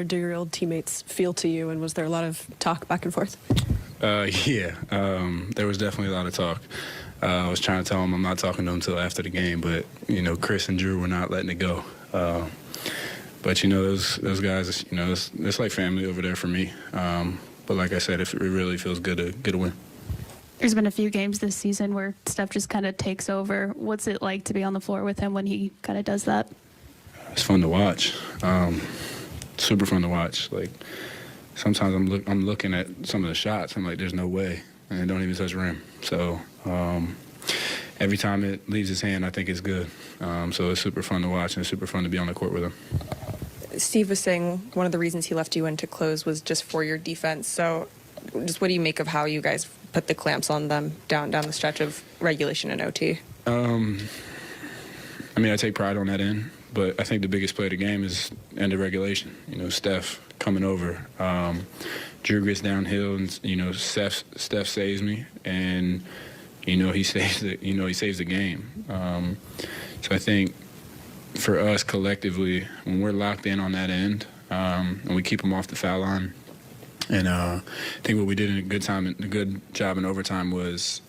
do your old teammates feel to you, and was there a lot of talk back and forth? Yeah, there was definitely a lot of talk. I was trying to tell them I'm not talking to them until after the game, but, Chris and Drew were not letting it go. But, those guys, it's like family over there for me. But like I said, it really feels good to get a win. There's been a few games this season where Steph just kind of takes over. What's it like to be on the floor with him when he kind of does that? It's fun to watch. Super fun to watch. Like, sometimes I'm looking at some of the shots. I'm like, there's no way, and it don't even touch the rim. So every time it leaves his hand, I think it's good. So it's super fun to watch, and it's super fun to be on the court with him. Steve was saying one of the reasons he left you in to close was just for your defense. So just what do you make of how you guys put the clamps on them down the stretch of regulation and OT? I take pride on that end, but I think the biggest play of the game is end of regulation. Steph coming over. Drew gets downhill, and Steph saves me, and he saves the game. So I think for us collectively, when we're locked in on that end, and we keep them off the foul line, and I think what we did a good job in overtime was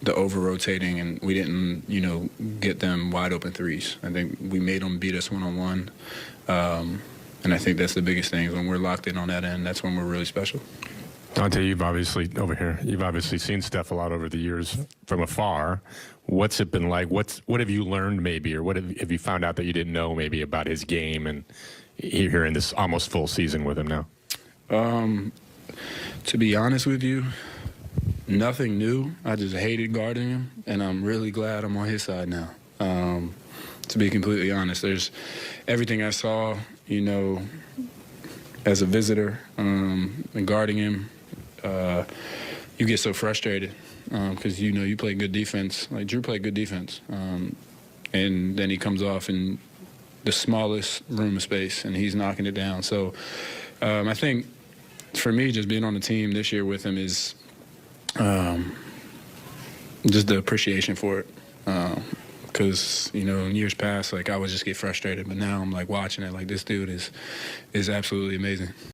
the over-rotating, and we didn't, get them wide-open threes. I think we made them beat us one-on-one, and I think that's the biggest thing. When we're locked in on that end, that's when we're really special. Donte, you've obviously seen Steph a lot over the years from afar. What's it been like? What have you learned maybe, or what have you found out that you didn't know maybe about his game and here in this almost full season with him now? To be honest with you, nothing new. I just hated guarding him, and I'm really glad I'm on his side now. To be completely honest, there's everything I saw, as a visitor, and guarding him, you get so frustrated because, you play good defense. Like, Drew played good defense. And then he comes off in the smallest room of space, and he's knocking it down. So I think for me, just being on the team this year with him is just the appreciation for it. Because, in years past, I would just get frustrated. But now I'm, watching it, this dude is absolutely amazing.